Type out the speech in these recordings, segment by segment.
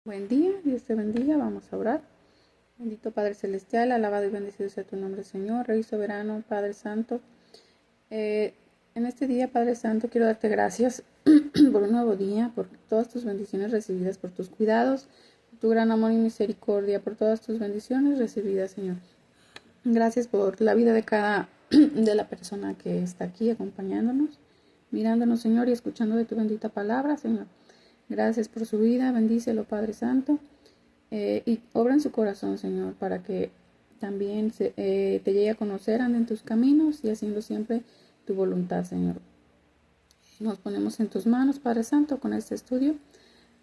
Buen día, Dios te bendiga, vamos a orar. Bendito Padre Celestial, alabado y bendecido sea tu nombre, Señor, Rey soberano, Padre Santo. En este día, Padre Santo, quiero darte gracias por un nuevo día, por todas tus bendiciones recibidas, por tus cuidados, por tu gran amor y misericordia, por todas tus bendiciones recibidas, Señor. Gracias por la vida de cada de la persona que está aquí acompañándonos, mirándonos, Señor, y escuchando de tu bendita palabra, Señor. Gracias por su vida, bendícelo, Padre Santo, y obra en su corazón, Señor, para que también te llegue a conocer, ande en tus caminos y haciendo siempre tu voluntad, Señor. Nos ponemos en tus manos, Padre Santo, con este estudio,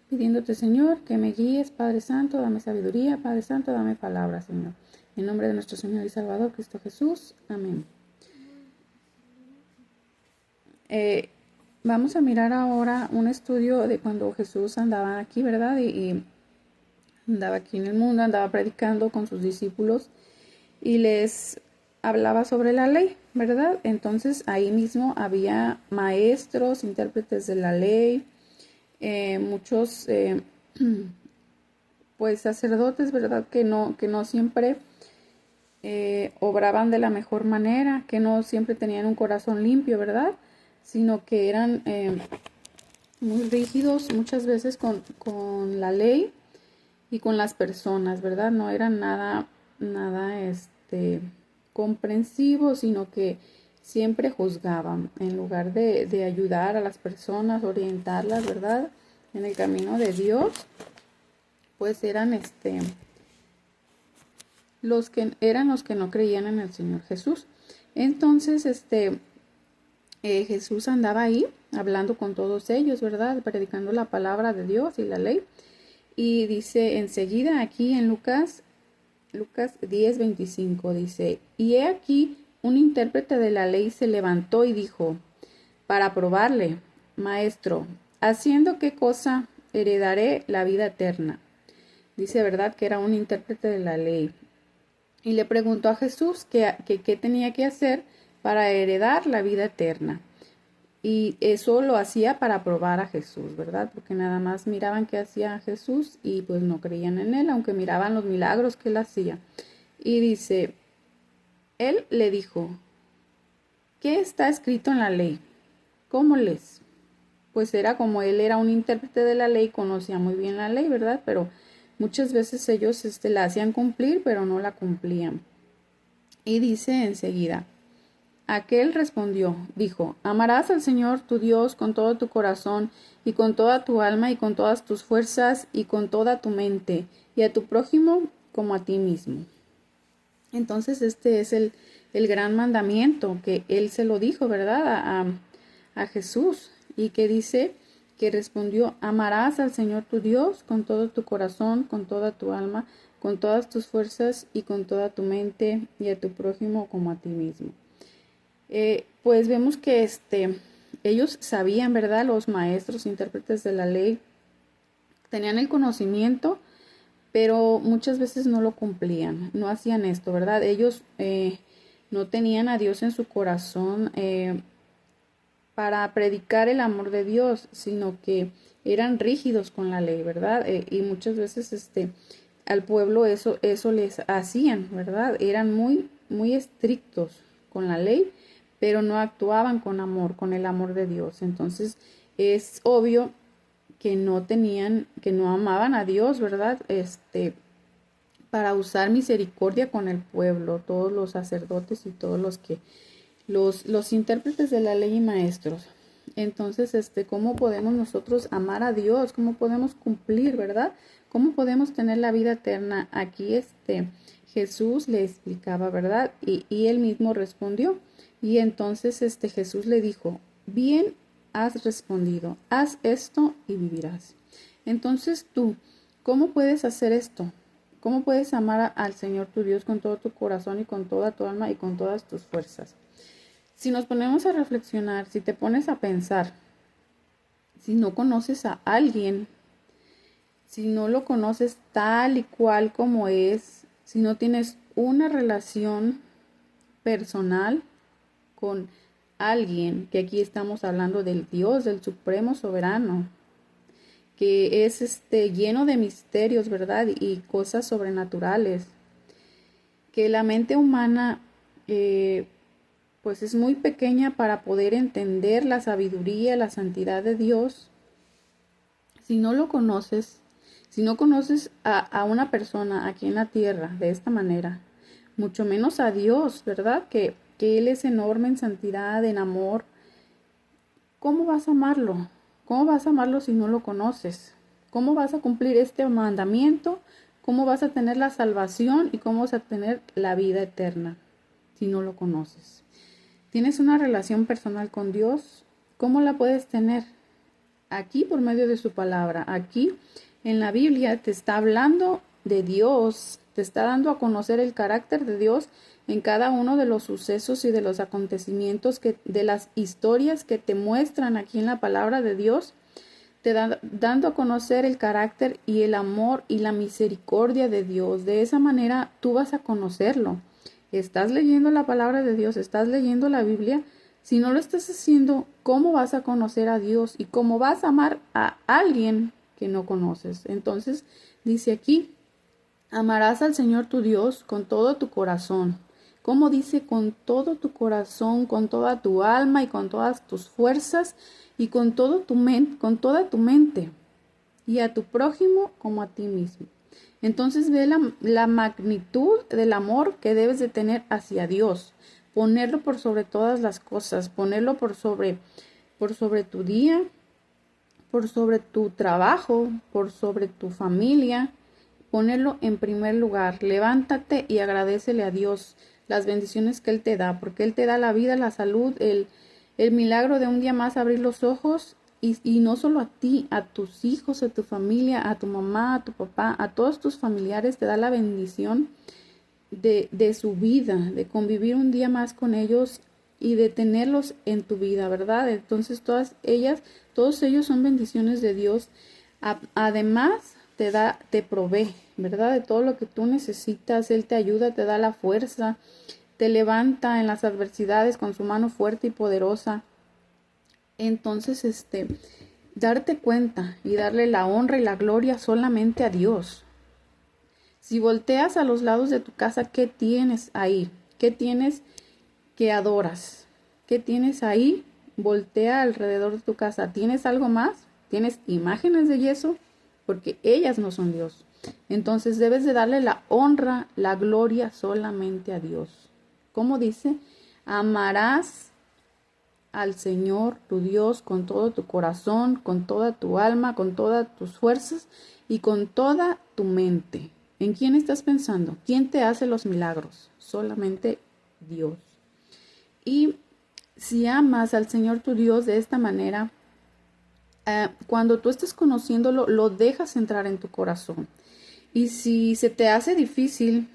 pidiéndote, Señor, que me guíes, Padre Santo, dame sabiduría, Padre Santo, dame palabra, Señor. En nombre de nuestro Señor y Salvador, Cristo Jesús. Amén. Vamos a mirar ahora un estudio de cuando Jesús andaba aquí, ¿verdad? Y andaba aquí en el mundo, andaba predicando con sus discípulos y les hablaba sobre la ley, ¿verdad? Entonces ahí mismo había maestros, intérpretes de la ley, muchos pues sacerdotes, ¿verdad? Que no siempre obraban de la mejor manera, que no siempre tenían un corazón limpio, ¿verdad? Sino que eran muy rígidos muchas veces con la ley y con las personas, ¿verdad? No eran nada comprensivos, sino que siempre juzgaban en lugar de ayudar a las personas, orientarlas, ¿verdad? En el camino de Dios, pues eran los que no creían en el Señor Jesús. Entonces, Jesús andaba ahí hablando con todos ellos, ¿verdad? Predicando la palabra de Dios y la ley. Y dice enseguida aquí en Lucas 10:25, dice, y he aquí un intérprete de la ley se levantó y dijo, para probarle, maestro, ¿haciendo qué cosa heredaré la vida eterna? Dice, ¿verdad? Que era un intérprete de la ley. Y le preguntó a Jesús qué tenía que hacer para heredar la vida eterna. Y eso lo hacía para probar a Jesús, ¿verdad? Porque nada más miraban qué hacía Jesús y pues no creían en él, aunque miraban los milagros que él hacía. Y dice, él le dijo, ¿qué está escrito en la ley? ¿Cómo lees? Pues era como él era un intérprete de la ley, conocía muy bien la ley, ¿verdad? Pero muchas veces ellos la hacían cumplir, pero no la cumplían. Y dice enseguida, aquel respondió, dijo, amarás al Señor tu Dios con todo tu corazón y con toda tu alma y con todas tus fuerzas y con toda tu mente y a tu prójimo como a ti mismo. Entonces este es el gran mandamiento que él se lo dijo, ¿verdad? A Jesús, y que dice que respondió, amarás al Señor tu Dios con todo tu corazón, con toda tu alma, con todas tus fuerzas y con toda tu mente y a tu prójimo como a ti mismo. Pues vemos que ellos sabían, ¿verdad? Los maestros, intérpretes de la ley, tenían el conocimiento, pero muchas veces no lo cumplían, no hacían esto, ¿verdad? Ellos no tenían a Dios en su corazón para predicar el amor de Dios, sino que eran rígidos con la ley, ¿verdad? Y muchas veces al pueblo eso les hacían, ¿verdad? Eran muy estrictos con la ley, pero no actuaban con amor, con el amor de Dios. Entonces es obvio que no amaban a Dios, ¿verdad? Para usar misericordia con el pueblo, todos los sacerdotes y todos los intérpretes de la ley y maestros. Entonces, ¿cómo podemos nosotros amar a Dios? ¿Cómo podemos cumplir, verdad? ¿Cómo podemos tener la vida eterna? Aquí, Jesús le explicaba, ¿verdad? Y él mismo respondió. Y entonces, Jesús le dijo, bien has respondido, haz esto y vivirás. Entonces tú, ¿cómo puedes hacer esto? ¿Cómo puedes amar al Señor tu Dios con todo tu corazón y con toda tu alma y con todas tus fuerzas? Si nos ponemos a reflexionar, si te pones a pensar, si no conoces a alguien, si no lo conoces tal y cual como es, si no tienes una relación personal con alguien, que aquí estamos hablando del Dios, del Supremo Soberano, que es lleno de misterios, ¿verdad? Y cosas sobrenaturales, que la mente humana pues es muy pequeña para poder entender la sabiduría, la santidad de Dios. Si no lo conoces, si no conoces a una persona aquí en la tierra de esta manera, mucho menos a Dios, ¿verdad? Que Él es enorme en santidad, en amor. ¿Cómo vas a amarlo? ¿Cómo vas a amarlo si no lo conoces? ¿Cómo vas a cumplir este mandamiento? ¿Cómo vas a tener la salvación y cómo vas a tener la vida eterna si no lo conoces? ¿Tienes una relación personal con Dios? ¿Cómo la puedes tener? Aquí por medio de su palabra. Aquí en la Biblia te está hablando de Dios, te está dando a conocer el carácter de Dios en cada uno de los sucesos y de los acontecimientos, de las historias que te muestran aquí en la palabra de Dios, te dando a conocer el carácter y el amor y la misericordia de Dios. De esa manera tú vas a conocerlo. Estás leyendo la palabra de Dios, estás leyendo la Biblia. Si no lo estás haciendo, ¿cómo vas a conocer a Dios? Y cómo vas a amar a alguien que no conoces. Entonces, dice aquí, amarás al Señor tu Dios con todo tu corazón. ¿Cómo dice? Con todo tu corazón, con toda tu alma y con todas tus fuerzas y con todo con toda tu mente. Y a tu prójimo como a ti mismo. Entonces ve la magnitud del amor que debes de tener hacia Dios. Ponerlo por sobre todas las cosas, ponerlo por sobre tu día, por sobre tu trabajo, por sobre tu familia, ponerlo en primer lugar. Levántate y agradécele a Dios las bendiciones que Él te da, porque Él te da la vida, la salud, el milagro de un día más abrir los ojos. Y no solo a ti, a tus hijos, a tu familia, a tu mamá, a tu papá, a todos tus familiares, te da la bendición de su vida, de convivir un día más con ellos y de tenerlos en tu vida, ¿verdad? Entonces todos ellos son bendiciones de Dios. Además, te provee, ¿verdad? De todo lo que tú necesitas. Él te ayuda, te da la fuerza, te levanta en las adversidades con su mano fuerte y poderosa. Entonces, darte cuenta y darle la honra y la gloria solamente a Dios. Si volteas a los lados de tu casa, ¿qué tienes ahí? ¿Qué tienes que adoras? ¿Qué tienes ahí? Voltea alrededor de tu casa. ¿Tienes algo más? ¿Tienes imágenes de yeso? Porque ellas no son Dios. Entonces debes de darle la honra, la gloria solamente a Dios. ¿Cómo dice? Amarás al Señor tu Dios con todo tu corazón, con toda tu alma, con todas tus fuerzas y con toda tu mente. ¿En quién estás pensando? ¿Quién te hace los milagros? Solamente Dios. Y si amas al Señor tu Dios de esta manera, cuando tú estés conociéndolo, lo dejas entrar en tu corazón. Y si se te hace difícil,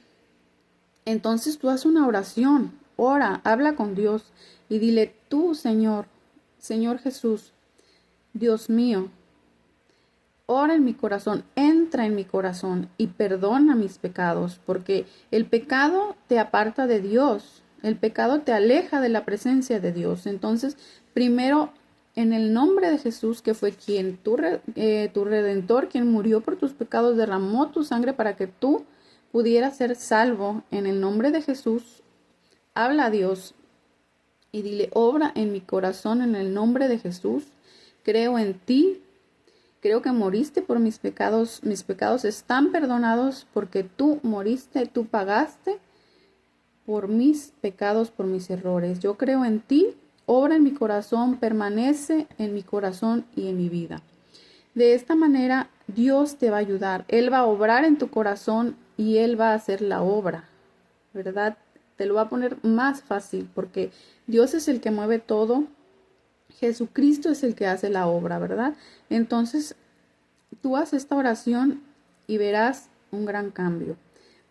entonces tú haz una oración, ora, habla con Dios y dile: tú, Señor Jesús, Dios mío, ora en mi corazón, entra en mi corazón y perdona mis pecados, porque el pecado te aparta de Dios, el pecado te aleja de la presencia de Dios. Entonces, primero, en el nombre de Jesús, que fue tu Redentor, quien murió por tus pecados, derramó tu sangre para que tú pudieras ser salvo. En el nombre de Jesús, habla a Dios y dile: obra en mi corazón en el nombre de Jesús. Creo en ti, creo que moriste por mis pecados están perdonados porque tú moriste, tú pagaste por mis pecados, por mis errores. Yo creo en ti, obra en mi corazón, permanece en mi corazón y en mi vida. De esta manera Dios te va a ayudar, Él va a obrar en tu corazón y Él va a hacer la obra, ¿verdad? Te lo va a poner más fácil porque Dios es el que mueve todo. Jesucristo es el que hace la obra, ¿verdad? Entonces, tú haz esta oración y verás un gran cambio.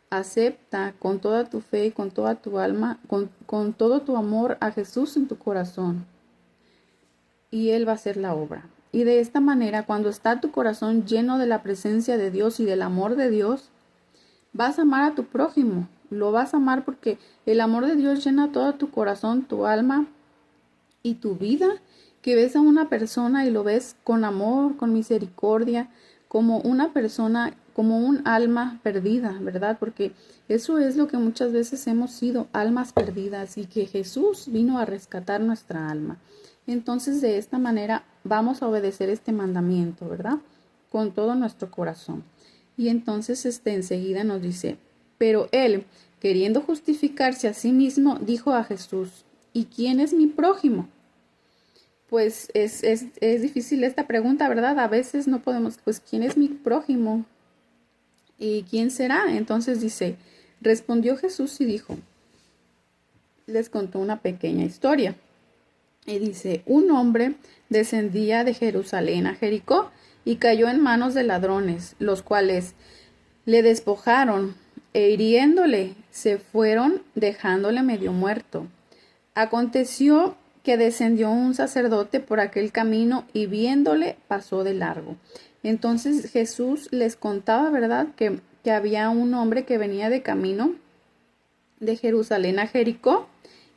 Acepta con toda tu fe y con toda tu alma, con todo tu amor a Jesús en tu corazón. Y Él va a hacer la obra. Y de esta manera, cuando está tu corazón lleno de la presencia de Dios y del amor de Dios, vas a amar a tu prójimo. Lo vas a amar porque el amor de Dios llena todo tu corazón, tu alma y tu vida, que ves a una persona y lo ves con amor, con misericordia, como una persona, como un alma perdida, ¿verdad? Porque eso es lo que muchas veces hemos sido, almas perdidas, y que Jesús vino a rescatar nuestra alma. Entonces, de esta manera vamos a obedecer este mandamiento, ¿verdad? Con todo nuestro corazón. Y entonces enseguida nos dice, pero él, queriendo justificarse a sí mismo, dijo a Jesús, ¿y quién es mi prójimo? Pues es difícil esta pregunta, ¿verdad? A veces no podemos, pues, ¿quién es mi prójimo? ¿Y quién será? Entonces dice, respondió Jesús y dijo, les contó una pequeña historia. Y dice, un hombre descendía de Jerusalén a Jericó y cayó en manos de ladrones, los cuales le despojaron e hiriéndole se fueron dejándole medio muerto. Aconteció que descendió un sacerdote por aquel camino y viéndole pasó de largo. Entonces Jesús les contaba, ¿verdad? Que había un hombre que venía de camino de Jerusalén a Jericó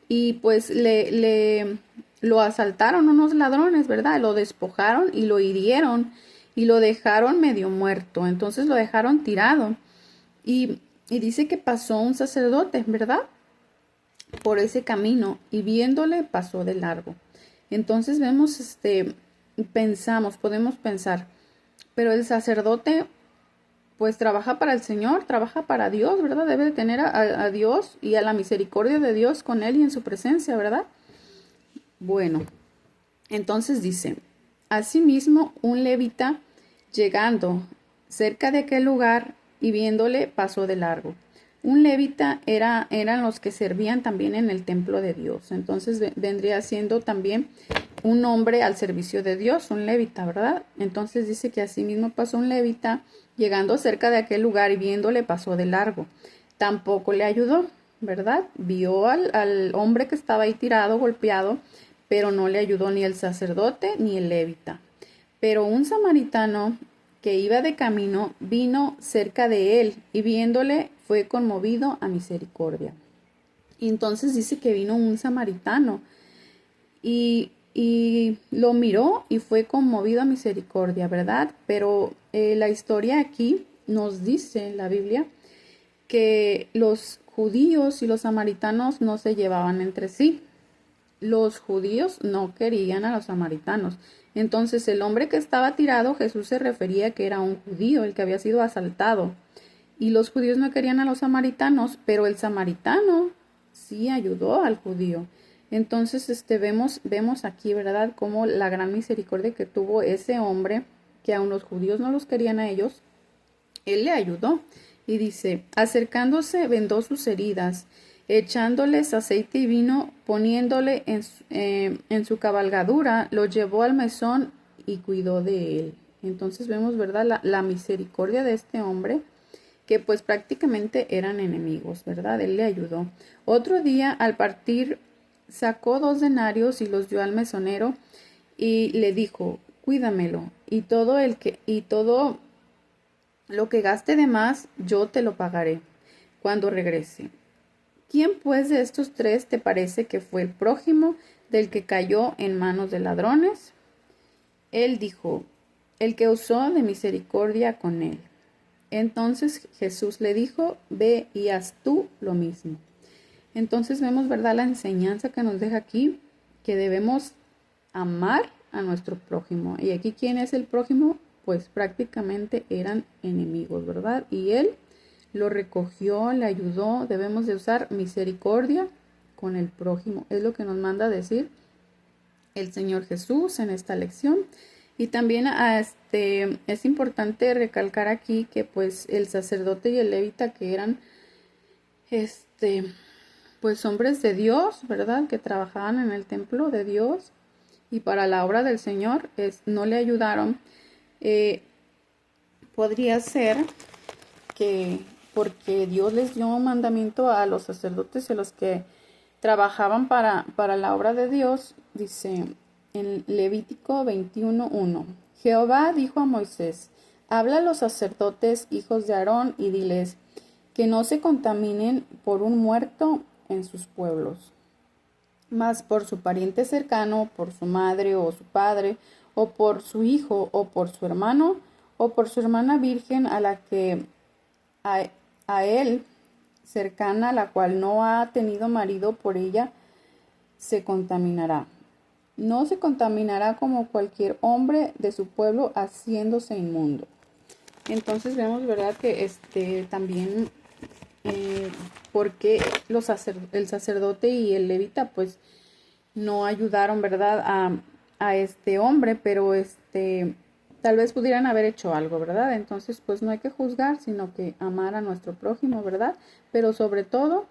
y pues lo asaltaron unos ladrones, ¿verdad? Lo despojaron y lo hirieron y lo dejaron medio muerto. Entonces lo dejaron tirado. Y dice que pasó un sacerdote, ¿verdad? Por ese camino y viéndole pasó de largo. Entonces vemos, podemos pensar, pero el sacerdote pues trabaja para el Señor, trabaja para Dios, ¿verdad? Debe de tener a Dios y a la misericordia de Dios con él y en su presencia, ¿verdad? Bueno, entonces dice, asimismo un levita llegando cerca de aquel lugar y viéndole pasó de largo. Un levita eran los que servían también en el templo de Dios. Entonces vendría siendo también un hombre al servicio de Dios, un levita, ¿verdad? Entonces dice que asimismo pasó un levita llegando cerca de aquel lugar y viéndole pasó de largo. Tampoco le ayudó, ¿verdad? Vio al hombre que estaba ahí tirado, golpeado, pero no le ayudó ni el sacerdote ni el levita. Pero un samaritano que iba de camino vino cerca de él y viéndole fue conmovido a misericordia. Y entonces dice que vino un samaritano y lo miró y fue conmovido a misericordia, ¿verdad? Pero la historia aquí nos dice en la Biblia que los judíos y los samaritanos no se llevaban entre sí. Los judíos no querían a los samaritanos. Entonces el hombre que estaba tirado, Jesús se refería que era un judío, el que había sido asaltado. Y los judíos no querían a los samaritanos, pero el samaritano sí ayudó al judío. Entonces vemos aquí, ¿verdad?, cómo la gran misericordia que tuvo ese hombre, que aun los judíos no los querían a ellos, él le ayudó. Y dice, acercándose vendó sus heridas, echándoles aceite y vino, poniéndole en su cabalgadura, lo llevó al mesón y cuidó de él. Entonces vemos, ¿verdad?, la misericordia de este hombre, que pues prácticamente eran enemigos, ¿verdad? Él le ayudó. Otro día, al partir, sacó 2 denarios y los dio al mesonero y le dijo, cuídamelo, y todo lo que gaste de más, yo te lo pagaré cuando regrese. ¿Quién pues de estos 3 te parece que fue el prójimo del que cayó en manos de ladrones? Él dijo, el que usó de misericordia con él. Entonces Jesús le dijo, ve y haz tú lo mismo. Entonces vemos, ¿verdad?, la enseñanza que nos deja aquí, que debemos amar a nuestro prójimo. Y aquí, ¿quién es el prójimo? Pues prácticamente eran enemigos, ¿verdad? Y él lo recogió, le ayudó. Debemos de usar misericordia con el prójimo. Es lo que nos manda a decir el Señor Jesús en esta lección. Y también es importante recalcar aquí que pues el sacerdote y el levita, que eran pues hombres de Dios, ¿verdad?, que trabajaban en el templo de Dios y para la obra del Señor, no le ayudaron. Podría ser que porque Dios les dio un mandamiento a los sacerdotes y a los que trabajaban para la obra de Dios. Dice en Levítico 21:1, Jehová dijo a Moisés, habla a los sacerdotes, hijos de Aarón, y diles que no se contaminen por un muerto en sus pueblos. Mas por su pariente cercano, por su madre o su padre, o por su hijo, o por su hermano, o por su hermana virgen a la que a, a él cercana, la cual no ha tenido marido, por ella se contaminará. No se contaminará como cualquier hombre de su pueblo haciéndose inmundo. Entonces vemos, ¿verdad? Que también porque el sacerdote y el levita pues no ayudaron, ¿verdad? A este hombre, pero tal vez pudieran haber hecho algo, ¿verdad? Entonces pues no hay que juzgar, sino que amar a nuestro prójimo, ¿verdad? Pero sobre todo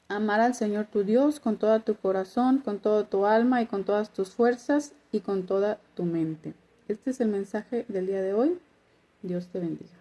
amar al Señor tu Dios con todo tu corazón, con toda tu alma y con todas tus fuerzas y con toda tu mente. Este es el mensaje del día de hoy. Dios te bendiga.